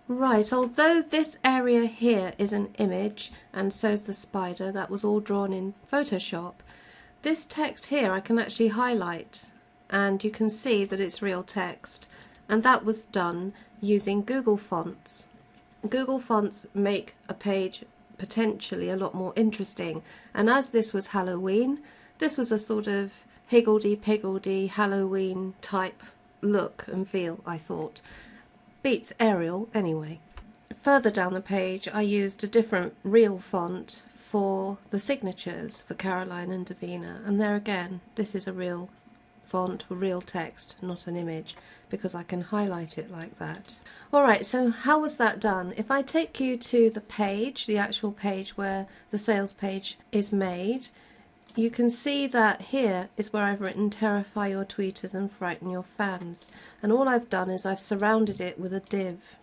Right, although this area here is an image and so's the spider, that was all drawn in Photoshop, this text here I can actually highlight and you can see that it's real text, and that was done using Google Fonts. Google Fonts make a page potentially a lot more interesting, and as this was Halloween, this was a sort of higgledy-piggledy Halloween type look and feel, I thought. Beats Arial anyway. Further down the page I used a different real font for the signatures for Caroline and Davina, and there again this is a real font, real text, not an image, because I can highlight it like that. Alright, so how was that done? If I take you to the page, the actual page where the sales page is made, you can see that here is where I've written terrify your tweeters and frighten your fans, and all I've done is I've surrounded it with a div,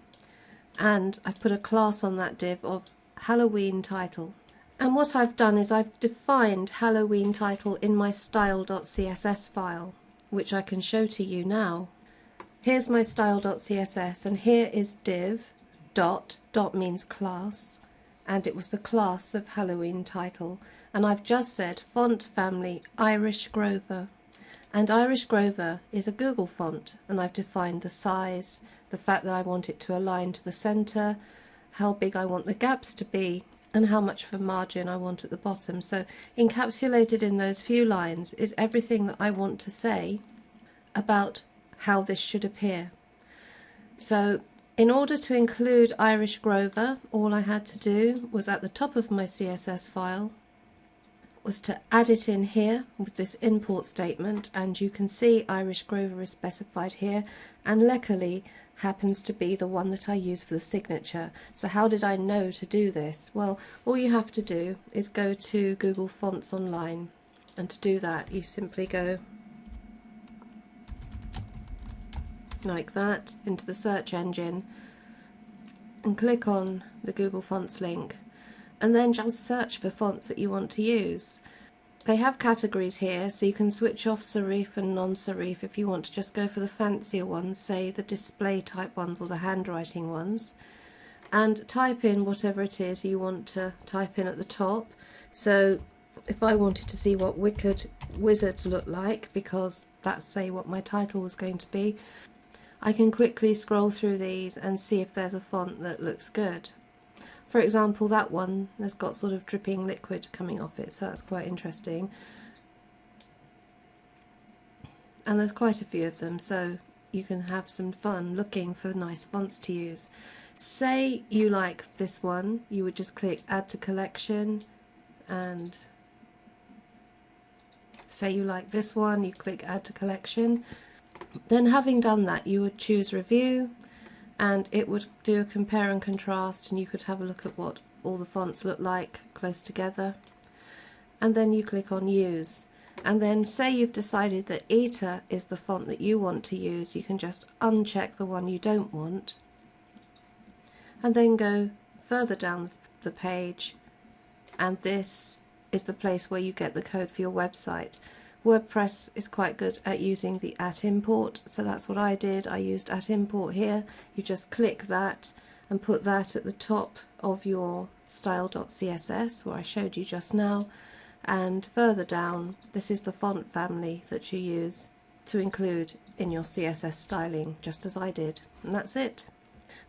and I've put a class on that div of Halloween title. And what I've done is I've defined Halloween title in my style.css file, which I can show to you now. Here's my style.css, and here is div dot means class, and it was the class of Halloween title, and I've just said font family Irish Grover, and Irish Grover is a Google font, and I've defined the size, the fact that I want it to align to the center, how big I want the gaps to be, and how much of a margin I want at the bottom. So encapsulated in those few lines is everything that I want to say about how this should appear. So in order to include Irish Grover, all I had to do was at the top of my CSS file was to add it in here with this import statement, and you can see Irish Grover is specified here, and luckily happens to be the one that I use for the signature. So how did I know to do this? Well, all you have to do is go to Google Fonts Online, and to do that you simply go like that into the search engine and click on the Google Fonts link, and then just search for fonts that you want to use. They have categories here, so you can switch off serif and non-serif if you want to just go for the fancier ones, say the display type ones or the handwriting ones, and type in whatever it is you want to type in at the top. So if I wanted to see what Wicked Wizards look like, because that's say what my title was going to be, I can quickly scroll through these and see if there's a font that looks good. For example, that one has got sort of dripping liquid coming off it, so that's quite interesting. And there's quite a few of them, so you can have some fun looking for nice fonts to use. Say you like this one, you would just click Add to Collection, and say you like this one, you click Add to Collection. Then having done that, you would choose Review, and it would do a compare and contrast, and you could have a look at what all the fonts look like close together. And then you click on Use, and then say you've decided that Eta is the font that you want to use, you can just uncheck the one you don't want, and then go further down the page, and this is the place where you get the code for your website. WordPress is quite good at using the @import, so that's what I did. I used @import here. You just click that and put that at the top of your style.css, where I showed you just now, and further down this is the font family that you use to include in your CSS styling, just as I did, and that's it.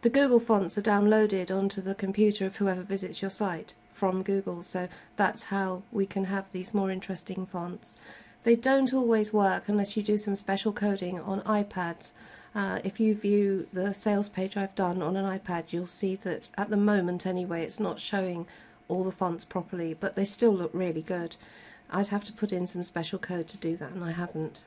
The Google fonts are downloaded onto the computer of whoever visits your site from Google, so that's how we can have these more interesting fonts. They don't always work unless you do some special coding on iPads. If you view the sales page I've done on an iPad, you'll see that at the moment anyway it's not showing all the fonts properly, but they still look really good. I'd have to put in some special code to do that, and I haven't.